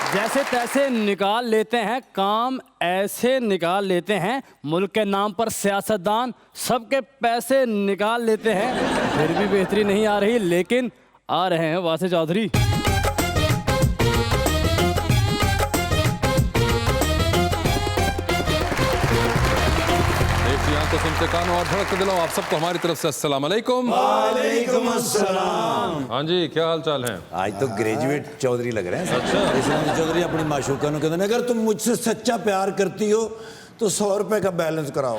जैसे तैसे निकाल लेते हैं काम, ऐसे निकाल लेते हैं मुल्क के नाम पर सियासतदान, सबके पैसे निकाल लेते हैं। फिर भी बेहतरी नहीं आ रही, लेकिन आ रहे हैं वासे चौधरी। तो सुनते कानों और धड़कते दिलों, आप सबको हमारी तरफ से अस्सलाम वालेकुम। वालेकुम अस्सलाम। हाँ जी, क्या हाल चाल है? आज तो ग्रेजुएट चौधरी लग रहे हैं। अच्छा। इसलिए चौधरी अपनी माशूका कहते हैं, अगर तुम मुझसे सच्चा प्यार करती हो तो 100 रुपए का बैलेंस कराओ।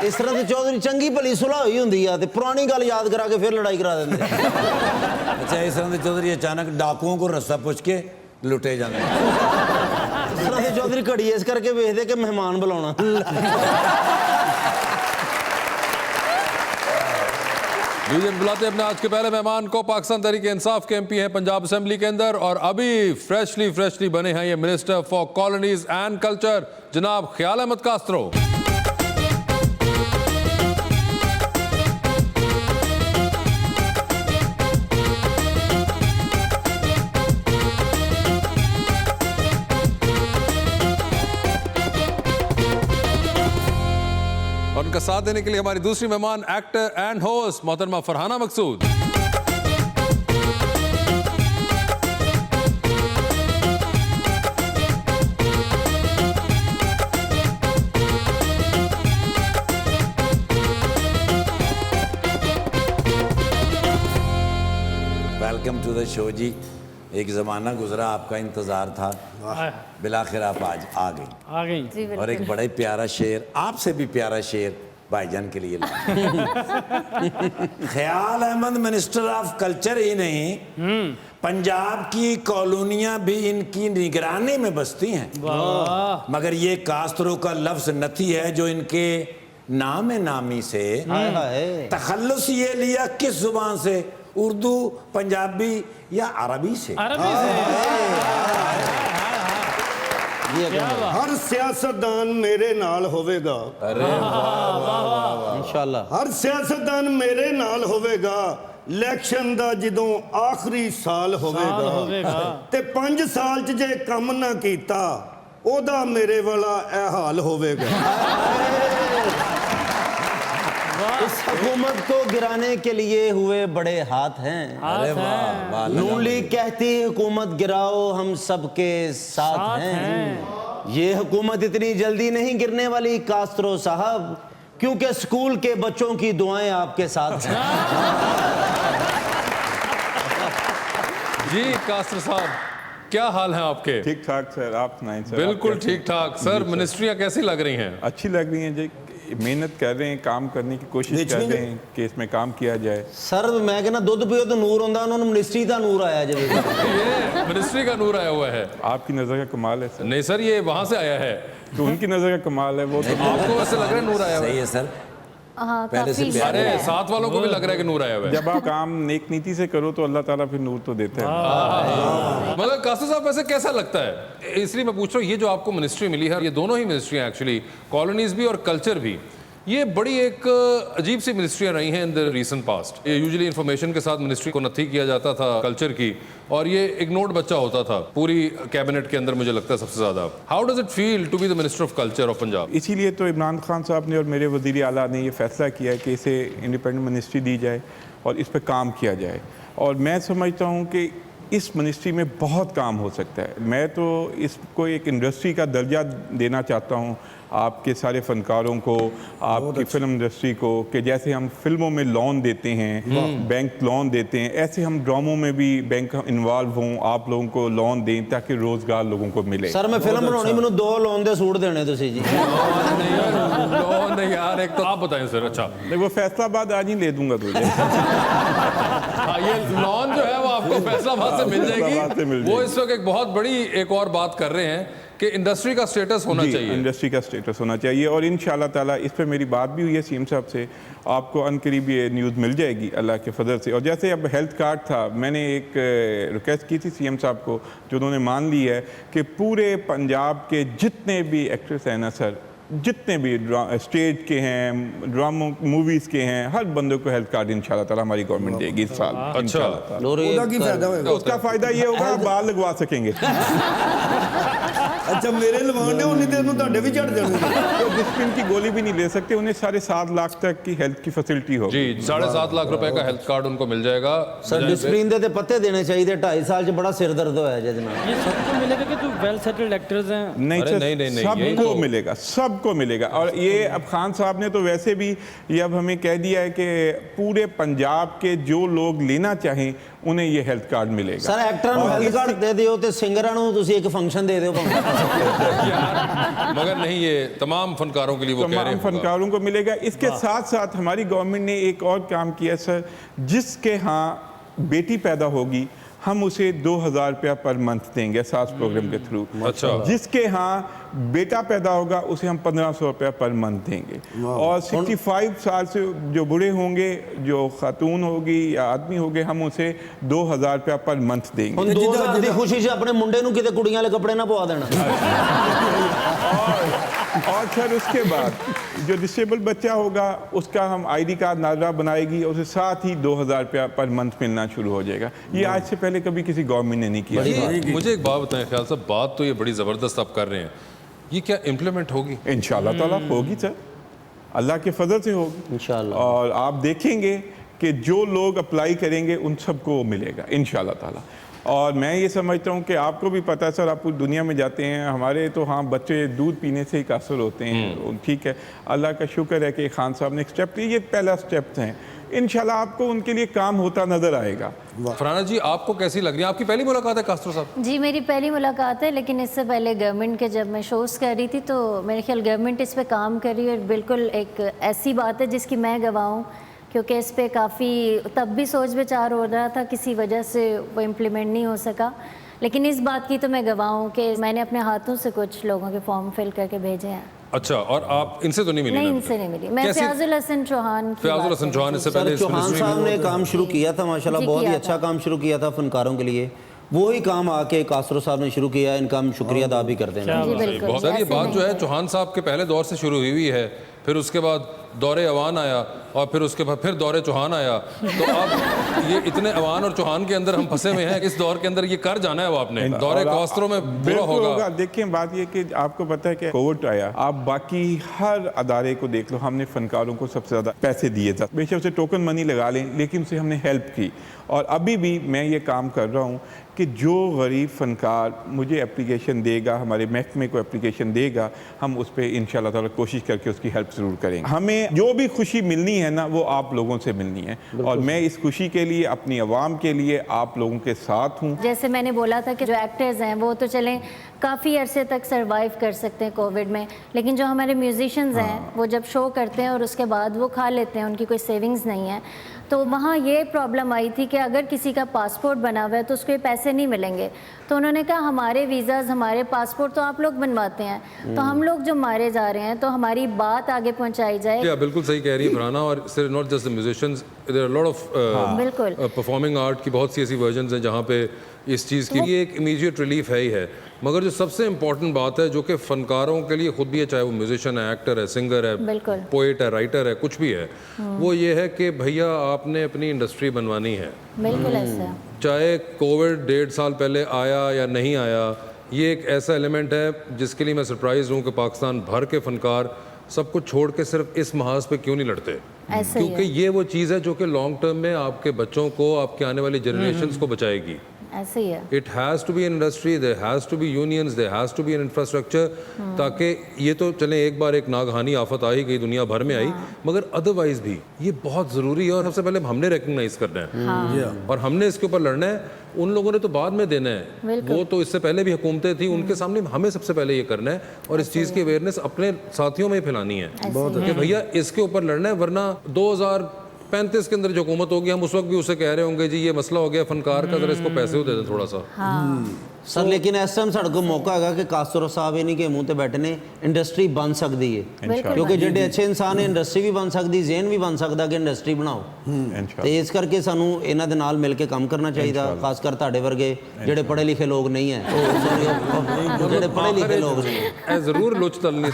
इस तरह से चौधरी चंगी भली सुलह हुई होंगी है, पुरानी गल याद करा के फिर लड़ाई करा देंगे। अच्छा, इस तरह से चौधरी अचानक डाकुओं को रास्ता पूछ के लुटे जाते हैं। इस तरह से चौधरी घड़ी इस करके वेखते कि मेहमान बुलाना। लीजिए बुलाते हैं अपने आज के पहले मेहमान को। पाकिस्तान तहरीक इंसाफ के एमपी हैं पंजाब असेंबली के अंदर, और अभी फ्रेशली बने हैं ये minister for colonies and culture, जनाब ख्याल अहमद कास्त्रो। और उनका साथ देने के लिए हमारी दूसरी मेहमान एक्टर एंड होस्ट मोहतरमा फरहाना मकसूद। वेलकम टू द शो जी। एक ज़माना गुजरा, आपका इंतज़ार था, बिलाखिर आप आज आ गई। और एक बड़ा ही प्यारा शेर, आपसे भी प्यारा शेर भाईजान के लिए ख्याल अहमद मिनिस्टर ऑफ कल्चर ही नहीं, पंजाब की कॉलोनियां भी इनकी निगरानी में बसती हैं। मगर ये कास्त्रो का लफ्ज नथी है जो इनके नाम नामी से तखल्लुस ये लिया किस जुबान से? उर्दू, पंजाबी या अरबी से? हर सियासतदान मेरे नाल होवेगा। अरे इंशाअल्लाह। हर सियासतदान मेरे नाल होवेगा, इलेक्शन दा जदों आखिरी साल होवेगा ते 5 साल च जे काम ना कीता ओदा मेरे वाला ए हाल होवेगा। इस हुकूमत को गिराने के लिए हुए बड़े हाथ हैं। अरे वाह वाह। नून लीग कहती है हुकूमत गिराओ, हम सबके साथ हैं। ये हुकूमत इतनी जल्दी नहीं गिरने वाली कास्त्रो साहब, क्योंकि स्कूल के बच्चों की दुआएं आपके साथ हैं। जी कास्त्रो साहब, क्या हाल है आपके? ठीक ठाक सर, आप सुनाएं सर। बिल्कुल ठीक ठाक सर। मिनिस्ट्रियां कैसी लग रही हैं? अच्छी लग रही हैं जी, मेहनत कर रहे हैं, काम करने की कोशिश कर रहे हैं कि इसमें काम किया जाए। सर मैं कहना दुध पियो तो नूर होंदा, उन्होंने मिनिस्ट्री का नूर आया जब। ये मिनिस्ट्री का नूर आया हुआ है। आपकी नज़र का कमाल है सर। नहीं सर, ये वहां से आया है। तो उनकी नज़र का कमाल है वो तो। आपको वैसे लग रहा है नूर आया हुआ सही है? है सर। हाँ, पहले से काफी प्यार अरे साथ वालों को भी लग रहा है कि नूर आया हुआ है। जब आप काम नेक नीति से करो तो अल्लाह ताला फिर नूर तो देता है। मगर कास्त्रो साहब वैसे कैसा लगता है? इसलिए मैं पूछ रहा हूँ, ये जो आपको मिनिस्ट्री मिली है, ये दोनों ही मिनिस्ट्रियाँ एक्चुअली, कॉलोनीज भी और कल्चर भी, ये बड़ी एक अजीब सी मिनिस्ट्रियाँ रही हैं इन द रीसेंट पास्ट। ये यूजुअली इन्फॉर्मेशन के साथ मिनिस्ट्री को नथी किया जाता था कल्चर की, और ये इग्नोर्ड बच्चा होता था पूरी कैबिनेट के अंदर, मुझे लगता है सबसे ज़्यादा। How does it feel to be the minister of culture of Punjab? इसीलिए तो इमरान खान साहब ने और मेरे वज़ीर आला ने ये फैसला किया है कि इसे इंडिपेंडेंट मिनिस्ट्री दी जाए और इस पर काम किया जाए। और मैं समझता हूँ कि इस मिनिस्ट्री में बहुत काम हो सकता है। मैं तो इसको एक इंडस्ट्री का दर्जा देना चाहता हूँ आपके सारे फनकारों को, आपकी फिल्म इंडस्ट्री को, कि जैसे हम फिल्मों में लोन देते हैं, बैंक लोन देते हैं, ऐसे हम ड्रामों में भी बैंक इन्वॉल्व हों, आप लोगों को लोन दें ताकि रोजगार लोगों को मिले। सर मैं फिल्म बनानी, मैंने 2 लोन दे सूट देने तुसी जी। लोन नहीं यार, एक तो आप बताएं सर। अच्छा नहीं, वो फैसलाबाद आज ही ले दूंगा तुझे। हाँ, ये लोन जो है वो आपको फैसलाबाद से मिल जाएगी। वो इस वक्त एक बहुत बड़ी एक और बात कर रहे हैं कि इंडस्ट्री का स्टेटस होना चाहिए। इंडस्ट्री का स्टेटस होना चाहिए, और इंशाल्लाह ताला इस पे मेरी बात भी हुई है सीएम साहब से। आपको अनकरीब ये न्यूज़ मिल जाएगी अल्लाह के फजल से। और जैसे अब हेल्थ कार्ड था, मैंने एक रिक्वेस्ट की थी सीएम साहब को, जो उन्होंने मान ली है कि पूरे पंजाब के जितने भी एक्ट्रेस हैं ना सर, जितने भी स्टेट के हैं, ड्रामो मूवीज़ के हैं, हर बंदे को हेल्थ कार्ड इंशाल्लाह ताला हमारी गवर्नमेंट देगी इस साल। इंशाल्लाह ताला। और ਉਹਦਾ ਕੀ ਫਾਇਦਾ ਹੋਏਗਾ? उसका फ़ायदा ये होगा आप बाल लगवा सकेंगे। ਅੱਛਾ ਮੇਰੇ ਲਵਾਉਣ ਨੇ ਉਨੀ ਦੇਰ ਨੂੰ ਤੁਹਾਡੇ ਵੀ ਝੜ ਜਾਣਗੇ। तो डिस्पिन की गोली भी नहीं ले सकते, उन्हें 7.5 लाख तक की हेल्थ की फैसिलिटी होगी। जी 7.5 लाख रुपए का हेल्थ कार्ड उनको मिल जाएगा। सर डिस्प्लिन दे पत्ते देने चाहिए। 2.5 साल से बड़ा सिर दर्द होया है जनाब। ये सबको मिलेगा कि जो वेल सेटल्ड एक्टर्स हैं? नहीं अरे सर, नहीं, नहीं, नहीं, यही सबको तो- मिलेगा, सबको मिलेगा। और ये अब खान साहब ने तो वैसे भी ये अब हमें कह दिया है कि पूरे पंजाब के जो लोग लेना चाहें उन्हें ये हेल्थ कार्ड मिलेगा। सर एक्टर ਨੂੰ ਹੈਲਥ ਕਾਰਡ ਦੇ ਦਿਓ ਤੇ ਸਿੰਗਰਾਂ ਨੂੰ ਤੁਸੀਂ ਇੱਕ ਫੰਕਸ਼ਨ ਦੇ ਦਿਓ मगर नहीं, ये तमाम फनकारों के लिए वो कह रहे तमाम हैं फनकारों को मिलेगा। इसके साथ साथ हमारी गवर्नमेंट ने एक और काम किया सर, जिसके यहाँ बेटी पैदा होगी हम उसे 2,000 रुपया पर मंथ देंगे सास प्रोग्राम के थ्रू। अच्छा। जिसके यहाँ बेटा पैदा होगा उसे हम 1,500 रुपया पर मंथ देंगे। और 65 साल से जो बूढ़े होंगे, जो खातून होगी या आदमी होंगे, हम उसे 2,000 रुपया पर मंथ देंगे। ਹੁਣ 2000 ਦੀ ਖੁਸ਼ੀ 'ਚ ਆਪਣੇ ਮੁੰਡੇ ਨੂੰ ਕਿਤੇ ਕੁੜੀਆਂ ਵਾਲੇ ਕੱਪੜੇ ਨਾ ਪਵਾ ਦੇਣਾ। और सर उसके बाद जो डिसेबल बच्चा होगा उसका हम आईडी कार्ड नाजरा बनाएगी और उसे साथ ही 2,000 रुपया पर मंथ मिलना शुरू हो जाएगा। ये आज से पहले कभी किसी गवर्नमेंट ने नहीं किया। ये मुझे एक बात बताएं, ख्याल साहब बात तो ये बड़ी ज़बरदस्त आप कर रहे हैं, ये क्या इम्प्लीमेंट होगी? इंशाल्लाह ताला होगी सर, अल्लाह के फजल से होगी इंशाल्लाह। और आप देखेंगे कि जो लोग अप्लाई करेंगे उन सबको मिलेगा इंशाल्लाह ताला। और मैं ये समझता हूँ कि आपको भी पता है सर, आप पूरी दुनिया में जाते हैं, हमारे तो हाँ बच्चे दूध पीने से ही कासर होते हैं। ठीक है, अल्लाह का शुक्र है कि खान साहब ने एक स्टेप लिया, ये पहला स्टेप है। इंशाल्लाह आपको उनके लिए काम होता नज़र आएगा। फरहाना जी आपको कैसी लग रही है? आपकी पहली मुलाकात है कास्ट्रो साहब? जी मेरी पहली मुलाकात है, लेकिन इससे पहले गवर्नमेंट के जब मैं शोज़ कर रही थी तो मेरे ख्याल गवर्नमेंट इस पे काम कर रही है और बिल्कुल एक ऐसी बात है जिसकी मैं गवाह हूँ, क्योंकि इस पे काफ़ी तब भी सोच विचार हो रहा था, किसी वजह से वो इम्प्लीमेंट नहीं हो सका। लेकिन इस बात की तो मैं गवाह हूँ कि मैंने अपने हाथों से कुछ लोगों के फॉर्म फिल करके भेजे हैं। अच्छा, और आप इनसे तो नहीं मिली? नहीं, ना? इनसे नहीं मिली। मैं कैसी- फयाजुल हसन चौहान की फयाजुल बात हसन कर चौहान रही इससे थी। पहले सर इस चौहान मिनिस्ट्री साहब में ने काम शुरू किया था माशाल्लाह, जी, बहुत ही किया अच्छा था। काम शुरू किया था फनकारों के लिए। वो ही काम आके कासरो साहब ने शुरू किया, इनका हम शुक्रिया अदा भी करते हैं। जी बिल्कुल। सर ये ऐसे बात नहीं जो है है। चौहान साहब के पहले दौर से शुरू हुई है, फिर उसके बाद दौरे अवान आया और फिर उसके बाद फिर दौरे चौहान आया। तो अब ये इतने अवान और चौहान के अंदर हम फंसे हुए हैं, इस दौर के अंदर ये कर जाना है वो आपने। दौरे कास्त्रो में पूरा बिल्कुल होगा। देखिए बात ये कि आपको पता है कि कोविड आया, आप बाकी हर अदारे को देख लो, हमने फनकारों को सबसे ज़्यादा पैसे दिए थे। बेशक उसे टोकन मनी लगा लें, लेकिन उसे हमने हेल्प की। और अभी भी मैं ये काम कर रहा हूँ कि जो गरीब फनकार मुझे एप्लीकेशन देगा, हमारे महकमे को एप्लीकेशन देगा, हम उस पर इंशाल्लाह ताला कोशिश करके उसकी हेल्प ज़रूर करेंगे। हमें जो भी खुशी मिलनी है ना, वो आप लोगों से मिलनी है। और मैं इस खुशी के लिए, अपनी आवाम के लिए आप लोगों के साथ हूँ। जैसे मैंने बोला था कि जो एक्टर्स हैं वो तो चलें काफ़ी अरसे तक सरवाइव कर सकते हैं कोविड में, लेकिन जो हमारे म्यूजिशियंस हैं वो जब शो करते हैं और उसके बाद वो खा लेते हैं, उनकी कोई सेविंग्स नहीं है, तो वहाँ ये प्रॉब्लम आई थी कि अगर किसी का पासपोर्ट बना हुआ है तो उसको ये पैसे नहीं मिलेंगे। तो उन्होंने कहा हमारे वीज़ाज़, हमारे पासपोर्ट तो आप लोग बनवाते हैं, तो हम लोग जो मारे जा रहे हैं तो हमारी बात आगे पहुँचाई जाए। या बिल्कुल सही कह रही है फरहाना। और सिर्फ not just the musicians, there are lot of बिल्कुल। परफॉर्मिंग आर्ट की बहुत सी ऐसी वर्जन्स हैं जहाँ पे इस चीज़ की ये एक इमीडिएट रिलीफ है ही है। मगर जो सबसे इम्पॉर्टेंट बात है जो कि फ़नकारों के लिए खुद भी है, चाहे वो म्यूजिशियन है, एक्टर है, सिंगर है, बिल्कुल। पोएट है, राइटर है, कुछ भी है, वो ये है कि भैया आपने अपनी इंडस्ट्री बनवानी है। बिल्कुल ऐसा। चाहे कोविड 1.5 साल पहले आया या नहीं आया, ये एक ऐसा एलिमेंट है जिसके लिए मैं सरप्राइज हूँ कि पाकिस्तान भर के फनकार सब कुछ छोड़ के सिर्फ इस महाज पे क्यों नहीं लड़ते। ऐसा ही क्योंकि है। ये वो चीज़ है जो कि लॉन्ग टर्म में आपके बच्चों को, आपके आने वाली जनरेशन्स को बचाएगी। ऐसे ही है। It has to be an industry, there has to be unions, there has to be an infrastructure, ताकि ये तो चलें एक बार एक नागहानी आफत आ ही गई, दुनिया भर में आई, मगर अदरवाइज भी ये बहुत ज़रूरी है और सबसे पहले हमने रिकग्नाइज करना है और हमने इसके ऊपर लड़ना है। उन लोगों ने तो बाद में देना है, वो तो इससे पहले भी हुकूमतें थी, उनके सामने हमें सबसे पहले ये करना है और इस चीज़ की अवेयरनेस अपने साथियों में फैलानी है कि भैया इसके ऊपर लड़ना है, वरना 35 के अंदर जो हुकूमत होगी, हम उस वक्त भी उसे कह रहे होंगे जी ये मसला हो गया फनकार का, जरा इसको पैसे दे दें थोड़ा सा। सर लेकिन इस टाइम साढ़े को मौका है कि कासरो साहब इन्हीं के मुंह ते बैठने इंडस्ट्री बन सकती है, क्योंकि जेडे अच्छे इंसान है इंडस्ट्री भी बन सकती, जेन भी बन सकता कि इंडस्ट्री बनाओ। तो इस करके सानू इन्हां दे नाल मिल के काम करना चाहिए, खासकर तुहाडे वर्गे जेडे पढ़े लिखे लोग नहीं है, जेडे पढ़े लिखे लोग नहीं है। जरूर लोच तलनी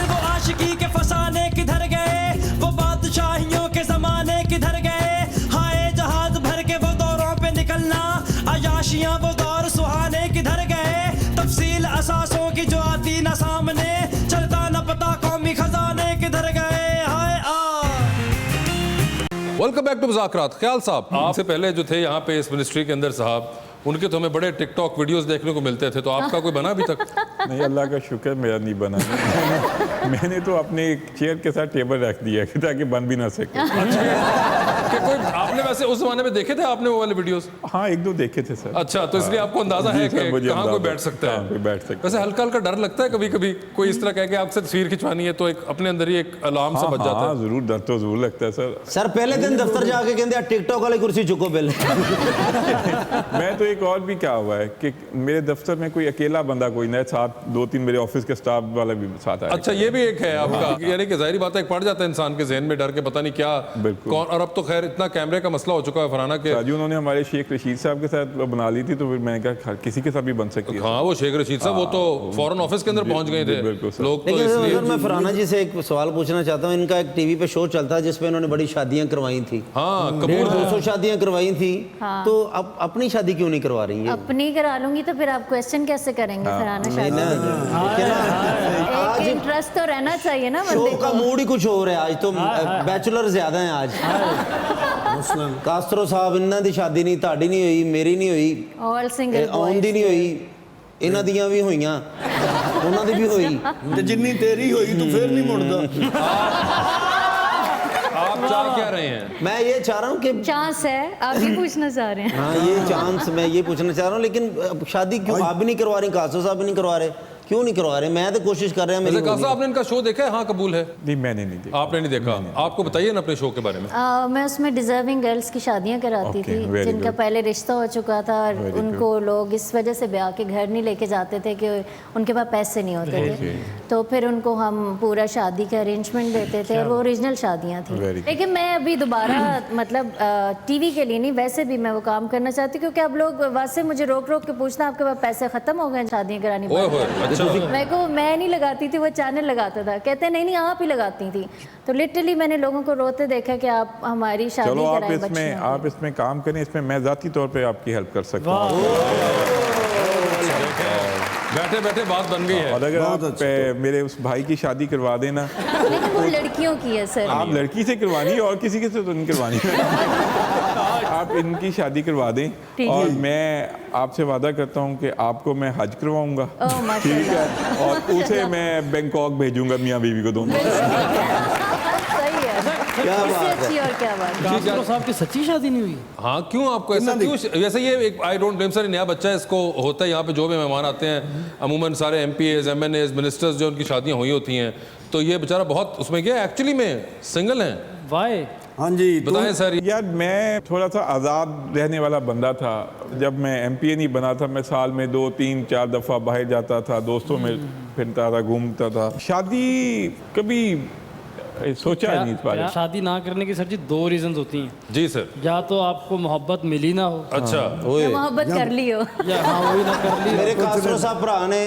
वो आशिकी के फसाने किधर गए, वो बादशाहियों के जमाने किधर गए, हाय जहाज भर के वो दौरों पे निकलना, अयाशियां वो दौर सुहाने किधर गए, तफसील असासों की जो आती ना सामने, चलता न पता कौमी खजाने किधर गए, हाय वेलकम बैक टू मुज़ाकरात। ख्याल साहब, आपसे पहले जो थे यहाँ पे इस मिनिस्ट्री के अंदर साहब, उनके तो हमें बड़े टिकटॉक वीडियोस देखने को मिलते थे, तो आपका कोई बना अभी तक? नहीं, अल्लाह का शुक्र मेरा नहीं बना। मैंने तो अपने एक चेयर के साथ टेबल रख दिया कि ताकि बन भी ना सके। कि कोई आपने वैसे उस जमाने में देखे थे आपने वो वाले वीडियोस? हाँ, एक दो देखे थे सर। अच्छा, तो इसलिए आपको अंदाजा है कि कहाँ कोई बैठ सकता है? कोई बैठ सकता है। वैसे हल्का हल्का डर लगता है कभी कभी, कोई इस तरह कह के आपसे तस्वीर खिंचवानी है तो एक अपने अंदर ही एक अलार्म सा बज जाता है। जरूर, डर तो जरूर लगता है सर। सर पहले दिन दफ्तर जाके कहते टिकटॉक वाली कुर्सी चुको बिल। मैं तो एक और भी क्या हुआ है कि मेरे दफ्तर में कोई अकेला बंदा कोई नहीं, साथ 2-3 मेरे ऑफिस के स्टाफ वाला भी साथ आया। अच्छा, ये भी एक है आपका, यानी कि जाहिर बात है पड़ जाता है इंसान के जहन में डर के, पता नहीं क्या कौन। और अब तो खैर इतना कैमरे का मसला हो चुका है फराना के। राजू, उन्होंने हमारे शेख रशीद साहब के साथ बना ली थी, तो फिर मैंने कहा किसी के साथ भी बन सकती है। हाँ, वो शेख रशीद साहब वो तो फॉरेन ऑफिस के अंदर पहुंच गए थे लोग, तो लेकिन इसलिए मैं फरहाना जी से एक सवाल पूछना चाहता हूँ। इनका एक टीवी पे शो चलता है जिसपे इन्होंने बड़ी शादियां करवाई थी, हाँ 150 शादियां करवाई थी, तो अब अपनी शादी क्यों नहीं करवा रही है? अपनी करा लूंगी तो फिर आप क्वेश्चन कैसे करेंगे फरहाना शादी? एक इंटरेस्ट तो रहना चाहिए ना शो बंदे का को। मूड ही कुछ हो रहा है आज तो, बैचलर ज्यादा हैं आज। कास्त्रो साहब, इन्हां दी शादी नहीं, ਤੁਹਾਡੀ नहीं हुई, मेरी नहीं हुई, ऑल सिंगल ਆਉਣ ਦੀ नहीं हुई, ਇਹਨਾਂ ਦੀਆਂ ਵੀ ਹੋਈਆਂ, ਉਹਨਾਂ ਦੀ ਵੀ ਹੋਈ। ਤੇ ਜਿੰਨੀ ਤੇਰੀ ਹੋਈ ਤੂੰ ਫੇਰ ਨਹੀਂ ਮੁੜਦਾ। आप चाह क्या रहे हैं? मैं ये चाह रहा हूँ कि चांस है, आप ये पूछना चाह रहे हैं? हाँ, ये चांस मैं ये पूछना चाह रहा हूँ, लेकिन अब शादी क्यों आप भी नहीं करवा रही, कासो साहब भी नहीं करवा रहे, क्यों नहीं करवा रहे? मैं तो कोशिश कर रहा हूँ। वैसे कासा आपने इनका शो देखा है? हाँ, कबूल है। नहीं, मैंने नहीं देखा। आपने नहीं देखा? आपको बताइए ना अपने शो के बारे में। मैं उसमें डिजर्विंग गर्ल्स की शादियां कराती Okay, थी, very जिनका good. पहले रिश्ता हो चुका था और Very उनको लोग इस वजह से ब्याह के घर नहीं लेके जाते थे कि उनके पास पैसे नहीं होते थे, तो फिर उनको हम पूरा शादी का अरेंजमेंट देते थे और वो ओरिजिनल शादियां थी। Very good. लेकिन मैं अभी दोबारा मतलब टीवी के लिए नहीं, वैसे भी मैं वो काम करना चाहती हूँ, क्योंकि अब लोग वैसे मुझे रोक रोक के पूछना आपके पास पैसे खत्म हो गए शादियाँ करानी ओए पड़ी? होए, अच्छा। मेरे को मैं नहीं लगाती थी, वो चैनल लगाता था, कहते नहीं नहीं आप ही लगाती थी। तो लिटरली मैंने लोगों को रोते देखा कि आप हमारी शादी चलो, आप कराएं इसमें बच्चियों इसमें काम करें, इसमें मैं ज़ाती तौर पे आपकी हेल्प कर सकता हूँ। बैठे बैठे बात बन गई है। और अगर आप मेरे उस भाई की शादी करवा देना, की। लेकिन वो लड़कियों की है सर। आप लड़की से करवानी है और किसी के से तो नहीं करवानी आप इनकी शादी करवा दें, ठीक और है। मैं आपसे वादा करता हूँ कि आपको मैं हज करवाऊंगा, ओह, माशाल्लाह। ठीक है, और उसे मैं बैंकॉक भेजूंगा, मियाँ बीवी को दोनों। सही है, क्या इससे बात है। अच्छी और क्या बात है। कास्त्रो साहब की सच्ची शादी नहीं हुई? हाँ, क्यों आपको ऐसा क्यों? वैसे ये एक आई डोंट ब्लेम सर, नया बच्चा है, इसको होता है यहाँ पे जो भी मेहमान आते हैं अमूमन सारे MPs, MNAs, मिनिस्टर्स जो उनकी शादियाँ हुई होती हैं, तो ये बेचारा बहुत उसमें क्या एक्चुअली में सिंगल हैं। वाई? हाँ जी, बताएं सर। यार, मैं थोड़ा सा आज़ाद रहने वाला बंदा था। जब मैं MPA नहीं बना था, मैं साल में 2, 3, 4 दफ़ा बाहर जाता था, दोस्तों में फिरता था, घूमता था। शादी कभी सोचा ही नहीं इस बारे में। शादी ना करने की सर जी 2 रीजंस होती हैं। जी सर। या तो आपको मोहब्बत मिली ना हो, अच्छा, या मोहब्बत कर ली हो। या हाँ वही ना कर ली। मेरे कासरो साहब भरा ने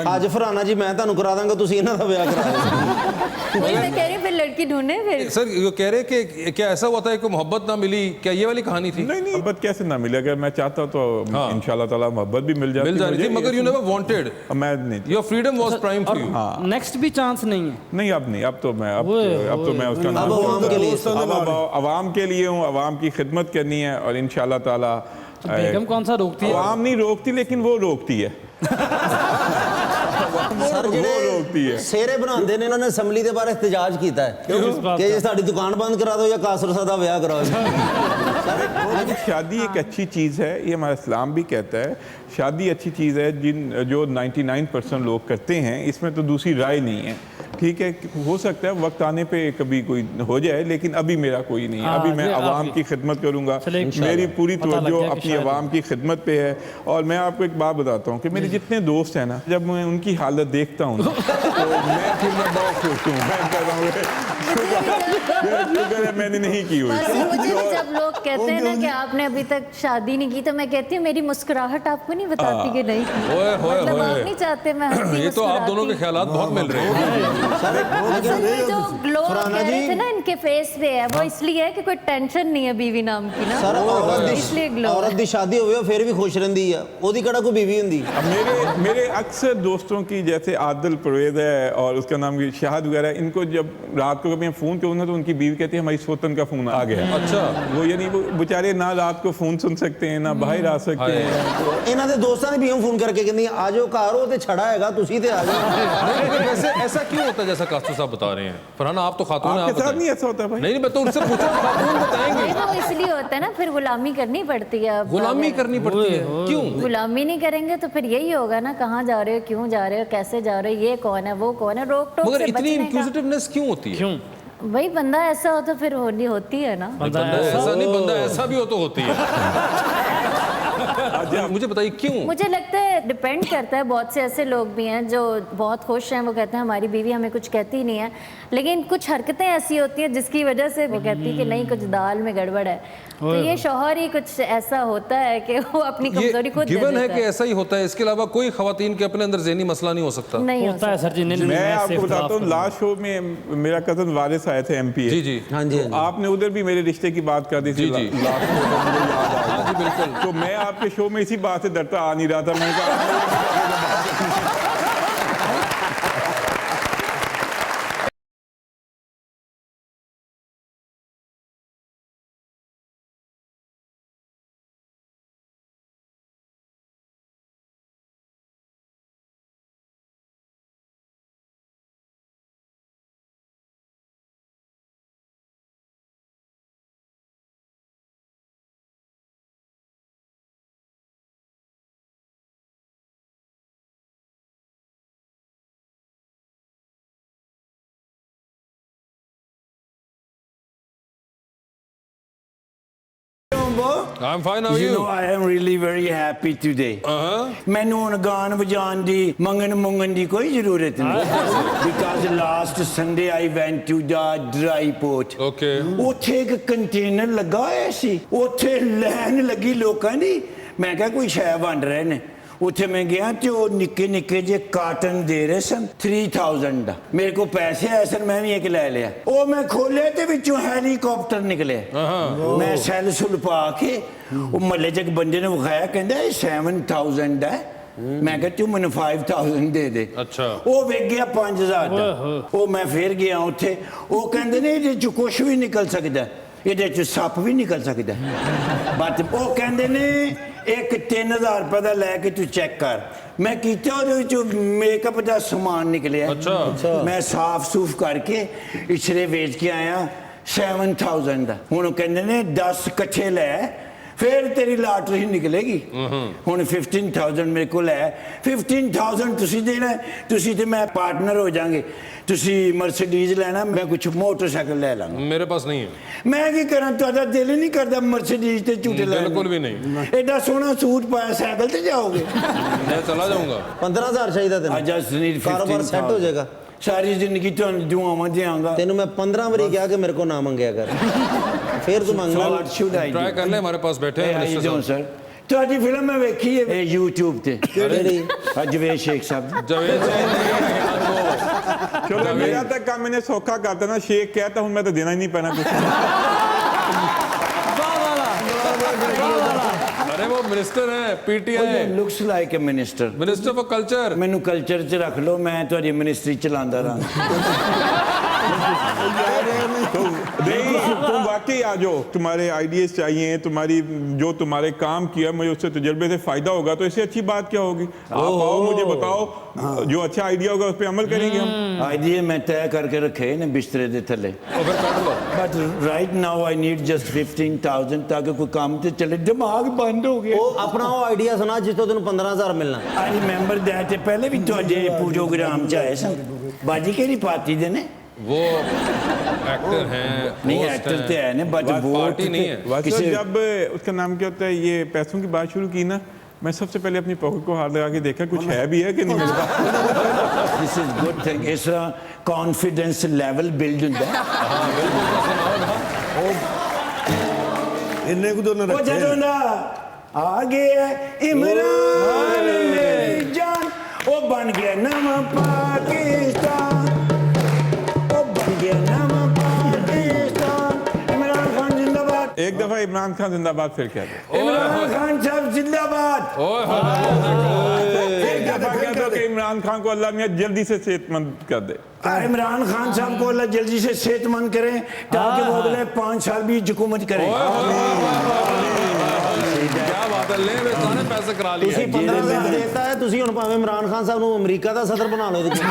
आज फरहाना जी मैं ਤੁਹਾਨੂੰ ਕਰਾ ਦਾਂਗਾ, ਤੁਸੀਂ ਇਹਨਾਂ ਦਾ ਵਿਆਹ ਕਰਾ ਦਿਓ। वही मैं कह रही हूँ, फिर लड़की ढूंढे फिर। सर ये कह रहे कि क्या ऐसा हुआ था कि मोहब्बत ना मिली, क्या ये वाली कहानी थी? नहीं, मोहब्बत कैसे ना मिले? अगर मैं चाहता तो हाँ। इंशाल्लाह ताला मोहब्बत भी मिल जाती थी, मगर यू नेवर वांटेड, मैं नहीं। Your freedom was prime for you. Next भी चांस नहीं है? नहीं, अब नहीं, अब तो मैं उसका अब आवाम के लिए अब आवाम के लिए हूँ, आवाम की खिदमत करनी है, और इंशाल्लाह ताला बेगम कौन सा रोकती है? आवाम नहीं रोकती, लेकिन वो रोकती है। सर वो ਜਿਹੜੇ होती है। सेरे बनाते ने इन्होंने असम्बली के बाहर एहतजाज किया है कि ये साड़ी दुकान बंद करा दो या कासर सादा ब्याह कराओ। देखो, शादी एक अच्छी चीज़ है, ये हमारा इस्लाम भी कहता है शादी अच्छी चीज़ है, जो 99% लोग करते हैं, इसमें तो दूसरी राय नहीं है। ठीक है, हो सकता है वक्त आने पे कभी कोई हो जाए, लेकिन अभी मेरा कोई नहीं है। अभी मैं आवाम की खिदमत करूंगा, मेरी पूरी तवज्जो अपनी आवाम की खिदमत पे है। और मैं आपको एक बात बताता हूँ कि मेरे जितने दोस्त हैं ना, जब मैं उनकी हालत देखता हूँ तो मैं बहुत खुश हूँ। मैं कह रहा हूँ शुक्र है मैंने नहीं की हुई। मुझे भी जब लोग कहते हैं ना कि आपने अभी तक शादी नहीं की, तो मैं कहती हूँ मेरी मुस्कुराहट आपको नहीं बताती कि नहीं की। मतलब आप नहीं चाहते मैं हंसी ये तो आप दोनों के ख्यालात बहुत मिल रहे हैं। असल में जो ग्लो कह रहे थे ना इनके फेस पे है, वो इसलिए है कि कोई टेंशन नहीं है बीवी नाम की ना, सर इसलिए ग्लो। औरत की शादी हो फिर भी खुश रहती है, ओदी कड़ा कोई बीवी होंगी। अब मेरे अक्सर दोस्तों की, जैसे आदिल परवेज है और उसका नाम शाहद वगैरह, इनको जब रात को कभी फ़ोन करूँ ना तो उनकी बीवी कहती है हमारी सोतन का फ़ोन आ गया। अच्छा, वो यानी वो बेचारे ना रात को फ़ोन सुन सकते हैं, ना बाहर आ सकते हैं। इन्हों के दोस्तों ने भी हम फोन करके कहती आ जाओ घर हो तो छड़ा है तुसी ते आ जाओ। वैसे ऐसा क्यों होता है जैसा कास्टो साहब बता रहे हैं? फरहान आप तो खातून हैं, आप आपके साथ बताएं। नहीं ऐसा होता भाई? नहीं, मैं तो उनसे पूछा, खातून बताएंगे। वो इसलिए होता है ना, फिर गुलामी करनी पड़ती है। अब गुलामी अगर करनी पड़ती है, क्यों? गुलामी नहीं करेंगे तो फिर यही होगा ना, कहाँ जा रहे हो, क्यों जा रहे हो, कैसे जा रहे हो, ये कौन है, वो कौन है, रोक टोक मगर से इतनी बचने का। इंक्विजिटिवनेस क्यों होती है? क्यों? भाई बंदा ऐसा हो तो फिर होती है ना। बंदा ऐसा नहीं, बंदा ऐसा भी हो तो होती है। मुझे बताइए क्यों? मुझे लगता है डिपेंड करता है। बहुत से ऐसे लोग भी हैं जो बहुत खुश हैं, वो कहते हैं हमारी बीवी हमें कुछ कहती नहीं है, लेकिन कुछ हरकतें ऐसी होती हैं जिसकी वजह से वो कहती है कि नहीं कुछ दाल में गड़बड़ है। तो ये शौहर ही कुछ ऐसा होता है कि वो अपनी कमजोरी खुद दे गिवन है देता कि ऐसा ही होता है, इसके अलावा कोई खवातीन के अपने अंदर ज़हनी मसला नहीं हो सकता। नहीं होता है सर जी। नहीं, मैं आपको सिर्फ बताता हूँ, लास्ट शो में मेरा कजन वारिस आए थे MP। जी जी हाँ जी, तो आपने उधर भी मेरे रिश्ते की बात कर दी थी। जी, जी। लास्ट शो में मुझे याद आ गया। हाँ जी, बिल्कुल। तो मैं आपके शो में इसी बात से डरता आ नहीं रहा था। मैंने कहा I'm fine, how are You you? know, I am really very happy today. ਮੈਨੂੰ ਹੁਣ ਗਾਣ ਵਜਾਉਣ ਦੀ ਮੰਗਣ ਮੁੰਗਣ ਦੀ ਕੋਈ ਜ਼ਰੂਰਤ ਨਹੀਂ। Because last Sunday I went to the dry port. Okay. ਉੱਥੇ ਇੱਕ ਕੰਟੇਨਰ ਲੱਗਾ ਹੋਇਆ ਸੀ, ਉੱਥੇ ਲਾਈਨ ਲੱਗੀ ਲੋਕਾਂ ਦੀ। ਮੈਂ ਕਿਹਾ ਕੋਈ ਸ਼ੈ ਵੰਡ ਰਹੇ ਨੇ। ਉੱਥੇ ਮੈਂ ਗਿਆ ਤੇ ਉਹ ਨਿੱਕੇ ਨਿੱਕੇ ਜੇ ਕਾਟਨ ਦੇ ਰਹੇ ਸਨ 3000 ਦਾ। ਮੇਰੇ ਕੋਲ ਪੈਸੇ ਆਏ ਸਨ, ਮੈਂ ਵੀ ਇੱਕ ਲੈ ਲਿਆ। ਉਹ ਮੈਂ ਖੋਲਿਆ ਤੇ ਵਿੱਚੋਂ ਹੈਲੀਕਾਪਟਰ ਨਿਕਲਿਆ। ਮੈਂ ਸੈੱਲ ਸੁਲ ਪਾ ਕੇ ਉਹ ਮਹੱਲੇ 'ਚ ਇੱਕ ਬੰਦੇ ਨੇ ਵਿਖਾਇਆ, ਕਹਿੰਦਾ ਇਹ 7000 ਦਾ ਹੈ। ਮੈਂ ਕਿਹਾ ਤੂੰ ਮੈਨੂੰ 5000 ਦੇ ਦੇ। ਅੱਛਾ। ਉਹ ਵੇਚ ਗਿਆ 5000 ਦਾ। ਉਹ ਮੈਂ ਫੇਰ ਗਿਆ ਉੱਥੇ, ਉਹ ਕਹਿੰਦੇ ਨੇ ਇਹਦੇ 'ਚ ਕੁਛ ਵੀ ਨਿਕਲ ਸਕਦਾ, ਇਹਦੇ 'ਚ ਸੱਪ ਵੀ ਨਿਕਲ ਸਕਦਾ। ਬਟ ਉਹ ਕਹਿੰਦੇ ਨੇ ਇੱਕ 3000 ਰੁਪਏ ਦਾ ਲੈ ਕੇ ਤੂੰ ਚੈੱਕ ਕਰ। ਮੈਂ ਕੀਤਾ, ਉਹਦੇ ਵਿੱਚੋਂ ਮੇਕਅਪ ਦਾ ਸਮਾਨ ਨਿਕਲਿਆ। ਅੱਛਾ। ਮੈਂ ਸਾਫ਼ ਸੂਫ ਕਰਕੇ ਇਸਰੇ ਵੇਚ ਕੇ ਆਇਆ 7000 ਦਾ। ਹੁਣ ਉਹ ਕਹਿੰਦੇ ਨੇ 10 ਇਕੱਠੇ ਲੈ, ਫਿਰ ਤੇਰੀ ਲਾਟਰੀ ਨਿਕਲੇਗੀ। ਹੁਣ 15000 ਮੇਰੇ ਕੋਲ ਹੈ। 15000 ਤੁਸੀਂ ਦੇਣਾ, ਤੁਸੀਂ ਤੇ ਮੈਂ ਪਾਰਟਨਰ ਹੋ ਜਾਾਂਗੇ। ਤੁਸੀਂ ਮਰਸੀਡੀਜ਼ ਲੈਣਾ, ਮੈਂ ਕੁਝ ਮੋਟਰਸਾਈਕਲ ਲੈ ਲਾਂਗਾ। मेरे पास नहीं है। ਮੈਂ ਕੀ ਕਰਾਂ, ਤੁਹਾਡਾ ਦਿਲ ਹੀ ਨਹੀਂ ਕਰਦਾ ਮਰਸੀਡੀਜ਼ ਤੇ ਝੂਟੇ ਲੈਣ ਨੂੰ? बिल्कुल भी नहीं। ਐਡਾ ਸੋਹਣਾ ਸੂਟ ਪਾਇਆ, ਸਾਈਕਲ ਤੇ ਜਾਓਗੇ? मैं चला जाऊंगा। 15000 चाहिए तेन, ਅੱਜ ਸੁਨੀਲ कारोबार सेट हो जाएगा। ਸਾਰੀ ਜ਼ਿੰਦਗੀ ਤੁਹਾਨੂੰ ਦੁਆਵਾਂ ਦਿਆਂਗਾ। तेन मैं 15 बारी कहा कि मेरे को ना मंगया कर, फिर तू मंगना। What should I do? Try कर ले, हमारे पास बैठे हैं Hey, how you minister doing, साहब। sir? ਤੁਹਾਡੀ ਫਿਲਮ ਮੈਂ ਵੇਖੀ ਹੈ YouTube ਤੇ, ਜਵੇਦ ਸ਼ੇਖ ਸਾਹਿਬ ਦੀ। जवेद चलो मेरा तक काम मैंने सौखा करता ना, शेख कहता हूँ मैं तो देना ही नहीं पैना कुछ। अरे वो मिनिस्टर है, PTI Looks like a minister. Minister for culture. ਮੈਨੂੰ ਕਲਚਰ 'ਚ ਰੱਖ ਲਓ, ਮੈਂ ਤੁਹਾਡੀ ਮਿਨਿਸਟਰੀ ਚਲਾਉਂਦਾ ਰਹਾਂ। तो नहीं, तुम वाकई आ जाओ, तुम्हारे आइडियाज चाहिए, तुम्हारी जो तुम्हारे काम किया मुझे उससे तजर्बे से फायदा होगा, तो इससे अच्छी बात क्या होगी? आप आओ, मुझे बताओ, जो अच्छा आइडिया होगा उस पर अमल करेंगे हम। आइडिया मैं तय करके रखे ने बिस्तरे दे थले, but right now I need just 15,000 ताकि कोई काम ते चले, दिमाग बंद हो गया। वो अपना वो आइडिया सुना जिसको तेन 15,000 मिलना। आई रिमेंबर दैट, पहले भी तो अजय प्रोग्राम च आए सन, बाजी केरी पार्टी दे ने, वो एक्टर हैं, नहीं host एक्टर हैं। ते है ने, बट वो पार्टी नहीं है। वैसे किसी- जब उसका नाम क्या होता है, ये पैसों की बात शुरू की ना, मैं सबसे पहले अपनी पॉकेट को हाथ लगा के देखा कुछ है भी है कि नहीं मिलता। दिस इज गुड थिंग, इस कॉन्फिडेंस लेवल बिल्ड ਹੁੰਦਾ ਇੰਨੇ ਕੁ ਤੋਂ ਨਾ ਉਹ ਰੱਖੇ ਜਦੋਂ ਦਾ ਆ ਗਿਆ ਇਮਰਾਨ ਮੇਰੀ ਜਾਨ, ਉਹ ਬਣ ਗਿਆ ਨਵਾਂ ਪਾਕਿਸਤਾਨ, ਉਹ ਬਣ ਗਿਆ ਨਵਾਂ ਪਾਕਿਸਤਾਨ, इमरान खान जिंदाबाद, एक दफा इमरान खान जिंदाबाद फिर क्या दे, इमरान खान साहब जिंदाबाद। एक दफा क्या दो कि इमरान खान को अल्लाह मियां जल्दी से सेहतमंद कर दे। इमरान खान साहब को अल्लाह जल्दी से सेहतमंद करें ताकि वो अगले 5 साल भी हुकूमत करें। क्या बात है, ले वे सारे पैसे करा लिए। ਤੁਸੀਂ 15,000 ਦੇਤਾ ਹੈ, ਤੁਸੀਂ ਹੁਣ ਭਾਵੇਂ ਇਮਰਾਨ ਖਾਨ ਸਾਹਿਬ ਨੂੰ ਅਮਰੀਕਾ ਦਾ ਸਦਰ ਬਣਾ ਲਓ ਇਹਦੇ ਕੋਲ।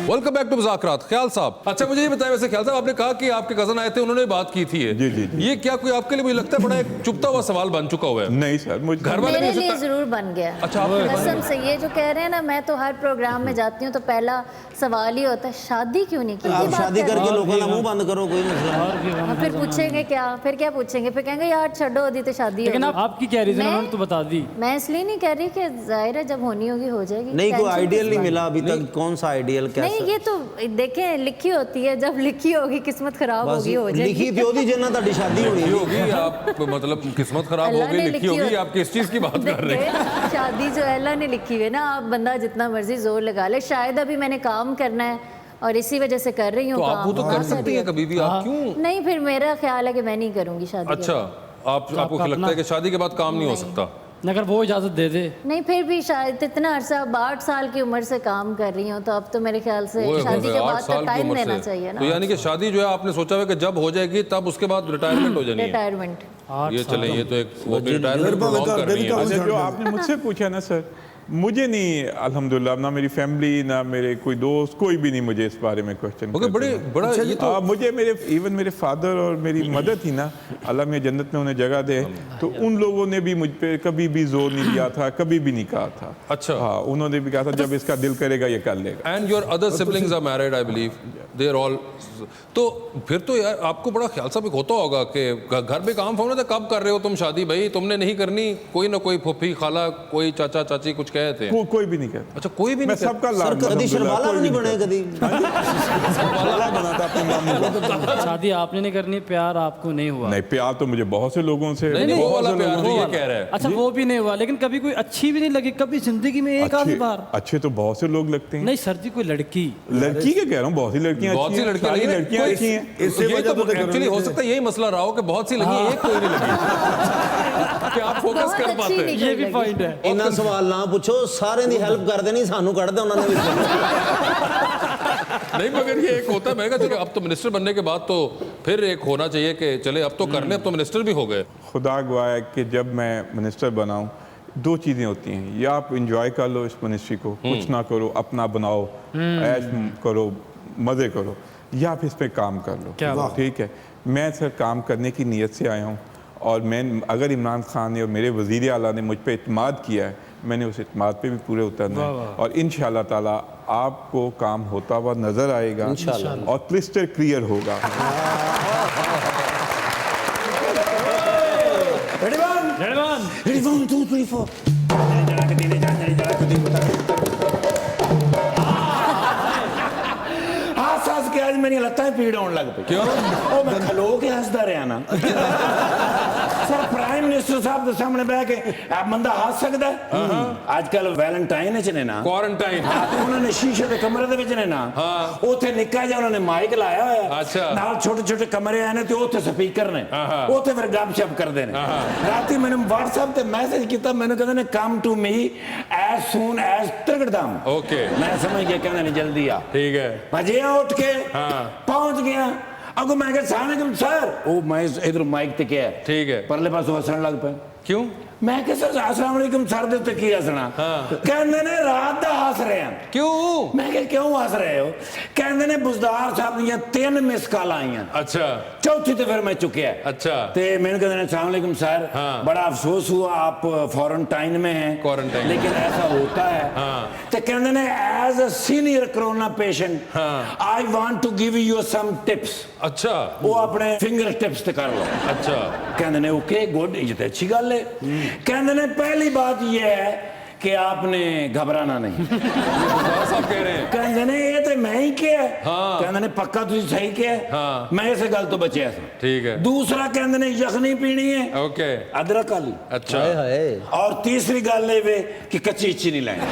वेलकम बैक टू मुज़ाकरात। ख्याल साहब, अच्छा मुझे ये बताएं, वैसे ख्याल साहब आपने कहा कि आपके कजन आए थे, उन्होंने बात की थी जी, जी, जी। ये क्या कोई आपके लिए मुझे लगता है बड़ा एक चुभता हुआ सवाल बन चुका हुआ है? नहीं सर, मुझे घर वाले मेरे भी हो लिए सकता- जरूर बन गया। अच्छा, आपके लिए बन कसम से ये जो कह रहे हैं ना, मैं तो हर प्रोग्राम में जाती हूँ तो पहला सवाल ही होता है शादी क्यों नहीं की? आप ये बात शादी कर रहे करके हैं। लोगों का मुंह बंद करो, कोई मसला नहीं। हाँ, फिर पूछेंगे क्या? फिर क्या पूछेंगे? फिर कहेंगे यार छड्डो दी तो शादी लेकिन होगी। आपकी क्या रीजन है, मैं- उन्होंने तो बता दी। मैं इसलिए नहीं कह रही कि जाहिर है जब होनी होगी हो जाएगी। नहीं, कोई टेंशन आइडियल किस नहीं बात मिला अभी तक। कौन सा आइडियल? क्या नहीं, ये तो देखें लिखी होती है, जब लिखी होगी किस्मत खराब बस होगी हो लिखी जाएगी। थी ओदी जिन्ना ਤੁਹਾਡੀ शादी होनी लिखी है। होगी, आप मतलब किस्मत खराब हो अल्लाह गई, ने लिखी होगी, होती- आप किस चीज की बात कर रहे हैं? देखिए, शादी जो है अल्लाह ने लिखी हुई है ना, आप बंदा जितना मर्जी जोर लगा ले, शायद अभी मैंने काम करना है और इसी वजह से कर रही हूँ तो आप काम। वो तो कर हाँ, सकती हैं कभी भी, आप क्यों? नहीं, फिर मेरा ख्याल है कि मैं नहीं करूंगी शादी के अच्छा, आपको आपका लगता है कि शादी के बाद काम नहीं हो सकता? अगर वो इजाजत दे दे। बाद। नहीं, फिर भी शायद इतना अरसा 8 साल की उम्र से काम कर रही हूँ, तो अब तो मेरे ख्याल से ओए शादी होए, के 8 बाद साल तो की टाइम उम्र देना से। चाहिए तो ना। यानी कि शादी जो है आपने सोचा हुआ कि जब हो जाएगी तब उसके बाद रिटायरमेंट हो जानी है। रिटायरमेंट। ये चले, ये तो एक वो रिटायरमेंट प्रोलॉन्ग कर रही है। अच्छा, जो आपने मुझसे पूछा ना सर, मुझे नहीं, अल्हम्दुलिल्लाह, ना मेरी फैमिली ना मेरे कोई दोस्त, कोई भी नहीं मुझे इस बारे में क्वेश्चन ओके, बड़े बड़ा ये तो मुझे मेरे इवन मेरे फादर और मेरी मदर थी ना, अल्लाह में जन्नत में उन्हें जगह दे, तो उन लोगों ने भी मुझ पे कभी भी जोर नहीं दिया था, कभी भी नहीं कहा था। अच्छा। हाँ, उन्होंने भी कहा था जब इसका दिल करेगा ये कर लेगा। And your other siblings are married, I believe they are all. तो फिर तो यार आपको बड़ा ख्याल साहब एक होता होगा कि घर में काम फोन था, कब कर रहे हो तुम शादी? भाई तुमने नहीं करनी, कोई ना कोई फूफी खाला कोई चाचा चाची कुछ कहते हैं। कोई भी नहीं कहता। अच्छा, कोई भी मैं नहीं सबका सर लाभ कभी अल्हम्दुलिल्लाह, शर्माला कोई भी नहीं भी बने कभी। बना था अपने मामू को। शादी आपने नहीं करनी, प्यार आपको नहीं हुआ। नहीं, प्यार तो मुझे बहुत से लोगों से, नहीं, वो बहुत वाला से प्यार लोगों नहीं, से- ये कह रहा है। अच्छा, वो भी नहीं हुआ, लेकिन कभी कोई अच्छी भी नहीं लगी कभी जिंदगी में एक आधी बार? अच्छे तो बहुत से लोग लगते हैं। नहीं सर जी, कोई लड़की। लड़की के कह रहा हूँ, बहुत सी लड़कियां बहुत अच्छी सी हैं, लड़कियां सारी लगी, लड़कियां अच्छी हैं। इससे यही वजह तो तो एक्चुअली हो सकता है, यही मसला रहा हो कि बहुत सी लगी, एक कोई नहीं लगी कि आप फोकस बहुत कर अच्छी पाते हैं। निकल ये भी लगी। पॉइंट है। इन्ना सवाल ना पूछो, सारे दी हेल्प कर देनी, सानू कढ़ दे उन्होंने भी। नहीं, मगर ये एक होता है, मैं कहा चलो अब तो मिनिस्टर बनने के बाद तो फिर एक होना चाहिए कि चले अब तो करने, अब तो मिनिस्टर भी हो गए। खुदा गवाह है कि जब मैं मिनिस्टर बनाऊं, दो चीज़ें होती हैं, या आप इंजॉय कर लो इस मिनिस्ट्री को, कुछ ना करो, अपना बनाओ, ऐश करो, मज़े करो, या फिर इस पे काम कर लो। ठीक है, मैं सर काम करने की नीयत से आया हूँ, और मैं अगर इमरान खान ने और मेरे वज़ीर आला ने मुझ पे इत्मीद किया है, मैंने उस इत्मीद पे भी पूरे उतरना है, और इंशाअल्लाह ताला आपको काम होता हुआ नज़र आएगा और क्लिस्टर क्लियर होगा। Ready, one? जयवान। Ready, 1, 2, 3, 4. हंस के आज मेरी लत्तां पीड़ होने लग पई। क्यों? ओ मैं खलो के हंसदा रहा ना। ਸਰ ਪ੍ਰਾਈਮ ਮਿਨਿਸਟਰ ਸਾਹਿਬ ਦੇ ਸਾਹਮਣੇ ਬਹਿ ਕੇ ਆ ਬੰਦਾ ਹੱਸ ਸਕਦਾ ਹੈ? ਅੱਜ ਕੱਲ ਵੈਲੈਂਟਾਈਨ ਚ ਨੇ ਨਾ क्वारंटाइन ਤੇ ਉਹਨਾਂ ਨੇ ਸ਼ੀਸ਼ੇ ਦੇ ਕਮਰੇ ਦੇ ਵਿੱਚ ਨੇ ਨਾ ਉੱਥੇ ਨਿੱਕਾ ਜਿਹਾ ਉਹਨਾਂ ਨੇ ਮਾਈਕ ਲਾਇਆ ਹੋਇਆ ਅੱਛਾ। ਨਾਲ ਛੋਟੇ ਛੋਟੇ ਕਮਰੇ ਆਏ ਨੇ ਤੇ ਉੱਥੇ ਸਪੀਕਰ ਨੇ ਉੱਥੇ ਫਿਰ ਗੱਪਸ਼ਪ ਕਰਦੇ ਨੇ ਰਾਤੀ ਮੈਨੂੰ WhatsApp ਤੇ ਮੈਸੇਜ ਕੀਤਾ ਮੈਨੂੰ ਕਹਿੰਦੇ ਨੇ come to me as soon as ਤ੍ਰਿਗੜਦਾਮ ओके ਮੈਂ ਸਮਝ ਗਿਆ ਕਹਿੰਦੇ ਨੇ ਜਲਦੀ ਆ ठीक है ਭਜੇ ਉੱਠ ਕੇ ਪਹੁੰਚ ਗਿਆ ਅਗੋ ਮੈਂ ਕਿਹਾ ਸਾਲੇਕੁਮ ਸਰ ਉਹ ਮੈਂ ਇਧਰ ਮਾਈਕ ਤੇ ਕਿਹਾ ठीक है ਪਰਲੇ ਪਾਸੋਂ ਹੱਸਣ ਲੱਗ ਪਿਆ क्यों ਮੈਂ ਕਿਹਾ ਸਰ ਅਸਲਾਮ ਅਲੈਕੁਮ ਸਰ ਦੇ ਉੱਤੇ ਕੀ ਹੱਸਣਾ ਕਹਿੰਦੇ ਨੇ ਰਾਤ ਦਾ ਹੱਸ ਰਹੇ ਆ क्यों ਮੈਂ ਕਿਹਾ ਕਿਉਂ ਹੱਸ ਰਹੇ ਹੋ ਕਹਿੰਦੇ ਨੇ ਬੁਜ਼ਦਾਰ ਸਾਹਿਬ ਦੀਆਂ 3 ਮਿਸ ਕਾਲ ਆਈਆਂ अच्छा चौथी तो फिर मैं चुके हैं अच्छा तो मैंने कहा अस्सलाम वालेकुम सर बड़ा अफसोस हुआ आप क्वारंटाइन में हैं Quarantine। लेकिन ऐसा होता है तो कहते हैं as a senior corona patient I want to give you some tips अच्छा वो अपने फिंगर टिप्स ते कर लो अच्छा कहते हैं ओके गुड ये तो अच्छी गल है कहते हैं पहली बात ये है कि आपने घबराना नहीं साहब कह रहे हैं कहते ने ये तो मैं ही किया कहते ने पक्का तुझे सही किया मैं इस गल तो बचिया था ठीक है दूसरा कहते ने यखनी पीनी है ओके अदरक वाली अच्छा और तीसरी गल ये वे कि कचीची नहीं लेनी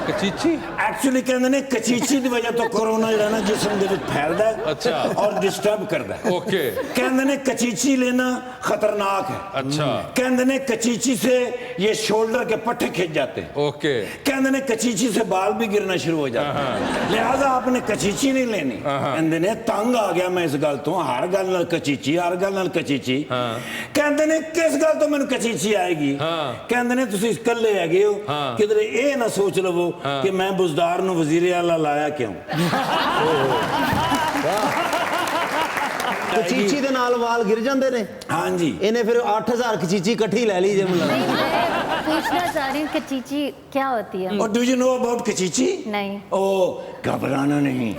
कचीची एक्चुअली कहते ने कचीची की वजह तो कोरोना जो है ना जिस्म दे विच फैलदा है अच्छा। और डिस्टर्ब करदा है ओके कहते ने कचीची लेना खतरनाक है अच्छा कहते ने कचीची से ये शोल्डर के पट्टे खिंच जाते हैं ओके कहते ने कचीची से बाल भी गिरना शुरू हो जाते हैं लिहाजा आपने कचीची नहीं लेनी कहते ने तंग आ गया मैं इस गल तो हर गल नाल कचीची हर गल नाल कचीची कहते ने किस गल तो मैंने कचीची आएगी कहते ने तुसी इकल्ले हैगे हो किधरे ये ना सोच लवो कि मैं बुजदार नु वजीर आला लाया क्यों ਕਚੀਚੀ ਦੇ ਨਾਲ ਵਾਲ ਗਿਰ ਜਾਂਦੇ ਨੇ हाँ जी ਇਹਨੇ ਫਿਰ 8000 ਕਚੀਚੀ ਇਕੱਠੀ ਲੈ ਲਈ ਜੇ ਮੈਨੂੰ नहीं मैं पूछना चाह रही हूँ कि चीची क्या होती है और डू यू नो अबाउट कचीची नहीं ओ घबराना नहीं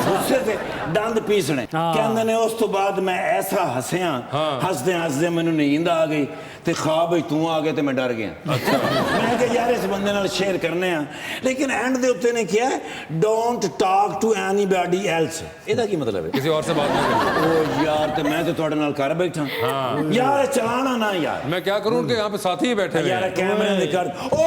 गुस्से ते दंद पीसने कहंदे ने उस तो बाद मैं ऐसा हंसिया हंसदे हंसदे मैनू नींद आ गई ते ख्वाब विच तू आ गया ते मैं डर गया अच्छा मैं कहा यार इस बंदे नाल शेयर करने आ लेकिन एंड दे उत्ते ने किया don't talk to anybody else ਇਹਦਾ ਕੀ ਮਤਲਬ ਹੈ किसी और से बात नहीं करनी ओ यार ते मैं तो ਤੁਹਾਡੇ ਨਾਲ ਕਰ ਬੈਠਾ यार चलाना ना यार मैं क्या करूं उनके यहाँ पे साथी ही बैठे हुए यार हैं कैमरे दे कर ओ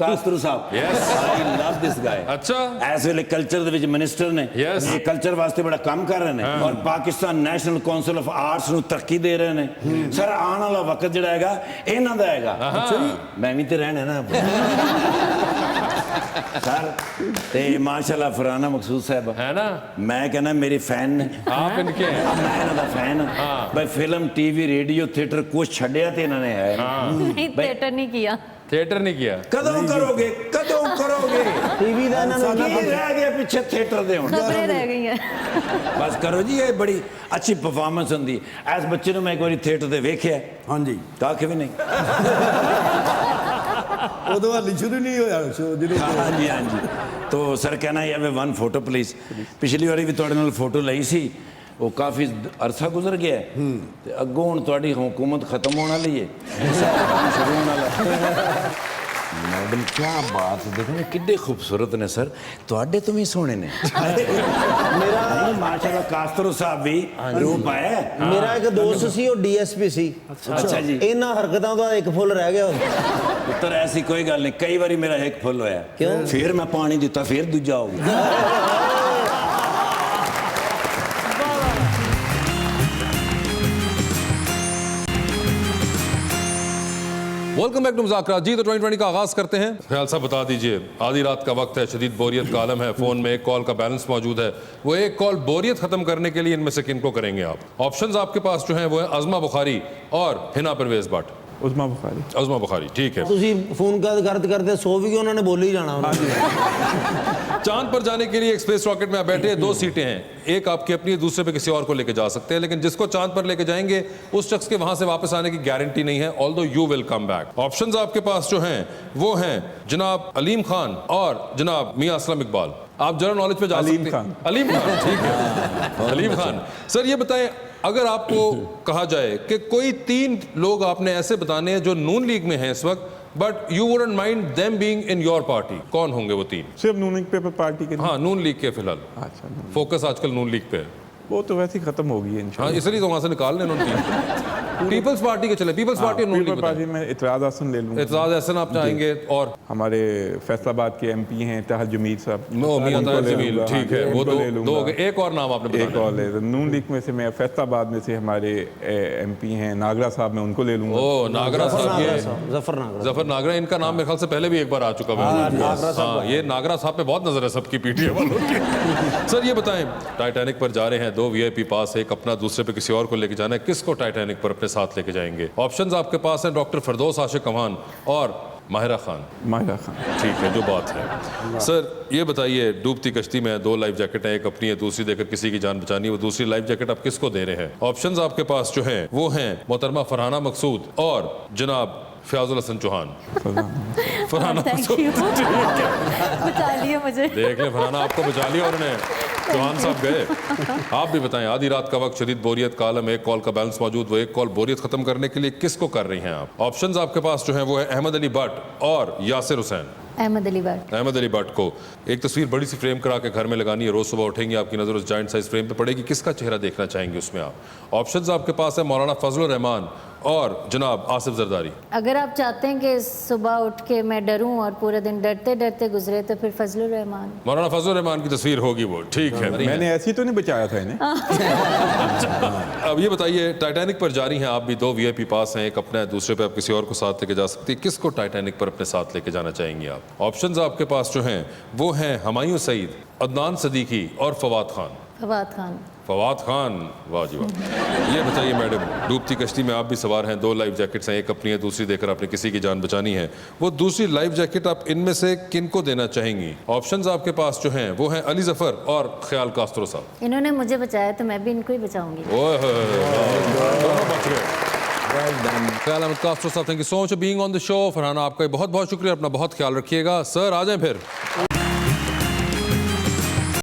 ਕਾਸਤਰੂ ਸਾਹਿਬ Yes। I love this guy अच्छा ਇਸ ਵੇਲੇ ਕਲਚਰ ਦੇ ਵਿੱਚ ਮਿਨਿਸਟਰ ਨੇ Yes। ਇਹ ਕਲਚਰ ਵਾਸਤੇ ਬੜਾ ਕੰਮ ਕਰ ਰਹੇ ਨੇ ਔਰ Pakistan national council of arts ਨੂੰ ਤਰੱਕੀ ਦੇ ਰਹੇ ਨੇ ਸਰ ਆਉਣ ਵਾਲਾ ਵਕਤ ਜਿਹੜਾ ਹੈਗਾ ਇਹਨਾਂ ਦਾ ਹੈਗਾ ਮੈਂ ਵੀ ਤੇ ਰਹਿਣਾ ਨਾ ਸਰ ਤੇ ਮਾਸ਼ਾਅੱਲਾ ਫਰਾਨਾ ਮਕਸੂਦ ਸਾਹਿਬ है ना ਮੈਂ ਕਹਿੰਦਾ ਮੇਰੇ ਫੈਨ ਨੇ आप इनके हैं ਮੈਂ ਇਹਨਾਂ ਦਾ ਫੈਨ ਬਈ ਫਿਲਮ ਟੀਵੀ ਰੇਡੀਓ ਥੀਏਟਰ ਕੁਛ ਛੱਡਿਆ ਤੇ ਇਹਨਾਂ ਨੇ ਹੈ नहीं थिएटर नहीं किया थिएटर नहीं किया ਕਦੋਂ ਕਰੋਗੇ ਟੀਵੀ ਦਾ ਇਹਨਾਂ ਨੂੰ ਕੀ ਰਹਿ ਗਿਆ ਪਿੱਛੇ ਥੀਏਟਰ ਦੇ ਹੁਣ खबरें रह गई हैं ਬਸ ਕਰੋ ਜੀ ਇਹ ਬੜੀ ਅੱਛੀ ਪਰਫਾਰਮੈਂਸ ਹੁੰਦੀ ਐਸ ਬੱਚੇ ਨੂੰ ਮੈਂ ਇੱਕ ਵਾਰੀ ਥੀਏਟਰ ਤੇ ਵੇਖਿਆ ਹਾਂਜੀ ਕੱਖ ਵੀ ਨਹੀਂ ਉਦੋਂ ਹਾਲੀ ਸ਼ੁਰੂ ਨਹੀਂ ਹੋਇਆ ਸ਼ੋ ਜਦੋਂ ਹਾਂਜੀ ਹਾਂਜੀ ਤੋ ਸਰ ਕਹਿਣਾ ਹੈ ਵੇ ਵਨ ਫੋਟੋ ਪਲੀਜ਼ ਪਿਛਲੀ ਵਾਰੀ ਵੀ ਤੁਹਾਡੇ ਨਾਲ ਫੋਟੋ ਲਈ ਸੀ ਉਹ ਕਾਫੀ ਅਰਸਾ ਗੁਜ਼ਰ ਗਿਆ ਤੇ ਅੱਗੋਂ ਹੁਣ ਤੁਹਾਡੀ ਹਕੂਮਤ ਖਤਮ ਹੋਣ ਵਾਲੀ ਹੈ ਸ਼ੁਰੂ ਹੋਣ ਵਾਲਾ मैडम क्या बात देखो कितने खूबसूरत ने सर ਤੁਹਾਡੇ ਤੋਂ ਵੀ ਸੋਹਣੇ ਨੇ ਮੇਰਾ ਮਾਸ਼ਾਅੱਲਾ ਕਾਸਤਰੂ ਸਾਹਿਬ ਵੀ ਰੂਪ ਹੈ ਮੇਰਾ ਇੱਕ ਦੋਸਤ ਸੀ ਉਹ ਡੀਐਸਪੀ ਸੀ ਅੱਛਾ ਜੀ ਇਹਨਾਂ ਹਰਕਤਾਂ ਦਾ ਇੱਕ ਫੁੱਲ ਰਹਿ ਗਿਆ ਪੁੱਤਰ ਐਸੀ ਕੋਈ ਗੱਲ ਨਹੀਂ ਕਈ ਵਾਰੀ ਮੇਰਾ ਇੱਕ ਫੁੱਲ ਹੋਇਆ ਕਿਉਂ? ਫਿਰ ਮੈਂ ਪਾਣੀ ਦਿੱਤਾ ਫਿਰ ਦੂਜਾ ਹੋ ਗਿਆ वेलकम बैक टू मुज़ाकरात जी। तो 2020 का आगाज करते हैं। ख्याल साहब बता दीजिए, आधी रात का वक्त है, शदीद बोरियत का आलम है, फ़ोन में एक कॉल का बैलेंस मौजूद है, वो एक कॉल बोरियत ख़त्म करने के लिए इनमें से किनको करेंगे आप? ऑप्शंस आपके पास जो हैं वो है अज़मा बुखारी और हिना परवेज़ भट्ट। उस्मा बुखारी। अज़मा बुखारी, ठीक है। ਤੁਸੀਂ ਫੋਨ करते करते सो भी गए, उन्होंने बोल ही जाना। चांद पर जाने के लिए एक स्पेस रॉकेट में आप बैठे हैं, 2 सीटें हैं, एक आपकी अपनी है, दूसरे पे किसी और को लेके जा सकते हैं, लेकिन जिसको चांद पर लेके जाएंगे उस शख्स के वहां से वापस आने की गारंटी नहीं है, although you will come back. Options आपके पास जो हैं वो हैं जनाब अलीम खान और जनाब मियां असलम इकबाल। आप जनरल नॉलेज पे जा सकते हैं। अलीम खान, ठीक है। अलीम खान सर, ये बताएं, अगर आपको कहा जाए कि कोई 3 लोग आपने ऐसे बताने हैं जो नून लीग में हैं इस वक्त, but you wouldn't mind them being in your party, कौन होंगे वो 3? सिर्फ नून लीग पे पार्टी के? हाँ, नून लीग के फिलहाल। अच्छा, फोकस आजकल नून लीग पे है। वो तो वैसे ही खत्म होगी हाँ, इंशाल्लाह। इसलिए तो वहां से निकालने उन्होंने पीपल्स पार्टी के चले, पीपल्स पार्टी पीपल उन्होंने पार्टी में इतराज हसन ले लूँगा। एतजाज एहसन आप चाहेंगे, और हमारे फैसलाबाद के MP हैं ताहर जमीर साहब, मियां उनको ताहिर ले जमील, लूँगा। ठीक है, हाँ, वो उनको ले दो लूँगा। हो गए। एक और नाम आपने एक बताया, और ले नून लीग में से मैं फैसलाबाद में से हमारे MP हैं नागरा साहब, मैं उनको ले लूँगा। ओ नागरा साहब, ये जफर नागरा जफर नागरा, इनका नाम मेरे ख्याल से पहले भी एक बार आ चुका है। हाँ, ये नागरा साहब पे बहुत नजर है सबकी पीटीए वालों की। सर ये बताएं, टाइटैनिक पर जा रहे हैं, 2 VIP पास, एक अपना, दूसरे पे किसी और को लेके जाना है, किसको टाइटैनिक पर अपने साथ लेके जाएंगे? ऑप्शंस आपके पास हैं, डॉक्टर फरदौस आशिक अमान और माहिरा खान। माहिरा खान। ठीक है, जो बात है। सर ये बताइए, डूबती कश्ती में 2 लाइफ जैकेट है, एक अपनी है, दूसरी देकर किसी की जान बचानी है, वो दूसरी लाइफ जैकेट आप किसको दे रहे हैं? ऑप्शंस आपके पास जो हैं वो हैं मोहतरमा फरहाना मकसूद और जनाब फयाजुल हसन चौहान। फरहाना थैंक यू बता लिया मुझे। देख ले, फरहाना आपको बचा लिया उन्होंने, चौहान साहब गए। आप भी बताएं, आधी रात का वक्त, शदीद बोरियत का आलम, एक कॉल का बैलेंस मौजूद, वो एक कॉल बोरियत खत्म करने के लिए किसको कर रही हैं आप? ऑप्शंस आपके पास जो हैं वो है अहमद अली भट्ट और यासिर हुसैन। अहमद अली भट्ट। अहमद अली भट्ट को एक तस्वीर बड़ी सी फ्रेम करा के घर में लगानी है, रोज सुबह उठेंगे आपकी नज़र उस जॉइंट साइज फ्रेम पे पड़ेगी, किसका चेहरा देखना चाहेंगे उसमें आप? ऑप्शंस आपके पास है मौलाना फजलुर रहमान और जनाब आसिफ जरदारी। अगर आप चाहते हैं कि सुबह उठ के मैं डरूं और पूरे दिन डरते डरते गुजरे तो फिर फजलुर रहमान। मौलाना फजलुर रहमान की तस्वीर होगी वो, ठीक है। मैंने ऐसी तो नहीं बचाया था इन्हें। अब ये बताइए, टाइटैनिक पर जा रही हैं आप भी, 2 VIP पास हैं, एक अपना है, दूसरे पे आप किसी और को साथ लेके जा सकती है, किसको टाइटैनिक पर अपने साथ लेके जाना चाहेंगी आप? ऑप्शंस आपके पास जो हैं वो हैं हुमायूं सईद, अदनान सदीकी और फवाद खान। फवाद खान। फवाद खान, वाह जी वाह। ये बताइए मैडम, डूबती कश्ती में आप भी सवार हैं, 2 लाइफ जैकेट्स हैं, एक अपनी है, दूसरी देकर आपने किसी की जान बचानी है, वो दूसरी लाइफ जैकेट आप इनमें से किनको देना चाहेंगी? ऑप्शंस आपके पास जो हैं वो हैं अली जफर और ख्याल कास्त्रो साहब। इन्होंने मुझे बचाया तो मैं भी इनको ही बचाऊंगी। ओए होए, वाह, दोनों बच गए। ख्याल अहमद कास्त्रो साहब, thank you so much for being on the show. Farhana आपका बहुत बहुत शुक्रिया, अपना बहुत ख्याल रखिएगा। सर आ जाएं फिर।